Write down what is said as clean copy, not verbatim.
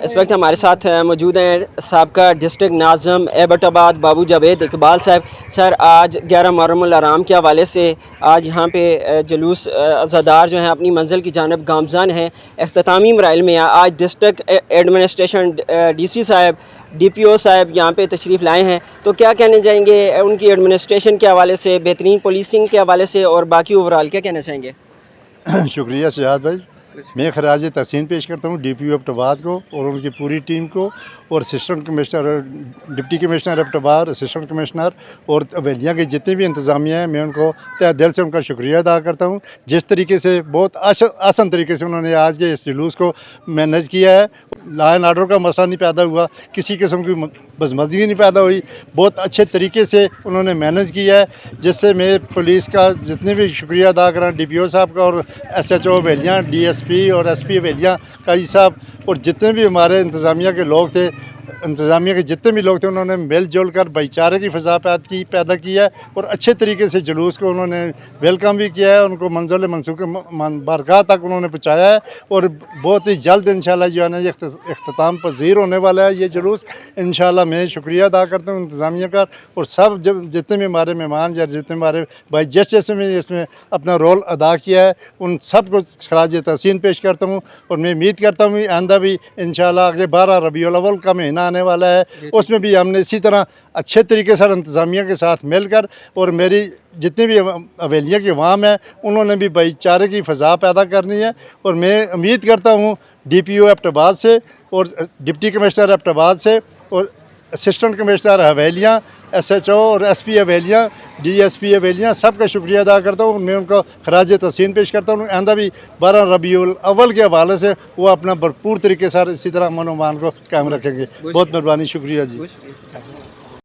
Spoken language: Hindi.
इस वक्त हमारे साथ मौजूद हैं साबका डिस्ट्रिक्ट नाज़म एबटाबाद बाबू जावेद इकबाल साहब। सर, आज 11 मुहर्रम आराम के हवाले से आज यहाँ पे जुलूस अज़ादार जो हैं अपनी मंजिल की जानब गामज़न हैं। अख्तामी मराइल में आज डिस्ट्रिक्ट एडमिनिस्ट्रेशन DC साहब, DPO साहब यहाँ पे तशरीफ़ लाए हैं, तो क्या कहना चाहेंगे उनकी एडमिनिस्ट्रेशन के हवाले से, बेहतरीन पुलिसिंग के हवाले से और बाकी ओवरऑल क्या कहना चाहेंगे? शुक्रिया सियाद भाई। मैं खराज तहसीन पेश करता हूँ DPO एबटाबाद को और उनकी पूरी टीम को, और assistant commissioner, deputy commissioner Abbottabad, assistant commissioner और अवेलिया के जितने भी इंतज़ामिया हैं, मैं उनको तहे दिल से उनका शुक्रिया अदा करता हूँ। जिस तरीके से बहुत आसान तरीके से उन्होंने आज के इस जुलूस को मैनेज किया है। लॉ एंड ऑर्डर का मसला नहीं पैदा हुआ, किसी किस्म की बदमज़गी नहीं पैदा हुई, बहुत अच्छे तरीके से उन्होंने मैनेज किया है, जिससे मैं पुलिस का जितने भी शुक्रिया अदा करा, DPO साहब का और SHO अवेलिया, DSP और SP अवेलिया काजी साहब और जितने भी हमारे इंतज़ामिया के लोग थे, इंतज़ामिया के जितने भी लोग थे, उन्होंने मिलजुल कर भाईचारे की फ़ज़ा पैदा की है और अच्छे तरीके से जुलूस को उन्होंने वेलकम भी किया है, उनको मंजिल मनसूख बारगाह तक उन्होंने पहुँचाया है और बहुत ही जल्द इंशाल्लाह जो है ना ये अख्ताम पज़ीर होने वाला है ये जुलूस। इंशाल्लाह मैं शुक्रिया अदा करता हूँ इंतज़ामिया का और सब जितने भी हमारे मेहमान या जितने हमारे भाई जैसे में इसमें अपना रोल अदा किया है, उन सब को खराज तहसीन पेश करता हूँ। और मैं उम्मीद करता हूँ आइंदा भी इंशाल्लाह आगे 12 रबीउल अव्वल का महीना आने वाला है, उसमें भी हमने इसी तरह अच्छे तरीके से इंतज़ामिया के साथ मिलकर, और मेरी जितने भी अवेलिया के अवाम है उन्होंने भी भाईचारे की फ़ज़ा पैदा करनी है। और मैं उम्मीद करता हूँ DPO एबटाबाद से और डिप्टी कमिश्नर एबटाबाद से और असिस्टेंट कमिश्नर हवेलियाँ, SHO और SP हवेलियाँ, DSP हवेलियाँ, सबका शुक्रिया अदा करता हूँ। मैं उनको खराज तहसीन पेश करता हूँ। आइंदा भी 12 रबीउल अव्वल के हवाले से वो अपना भरपूर तरीके से इसी तरह अमन अमान को कायम रखेंगे। बहुत मेहरबानी, शुक्रिया जी।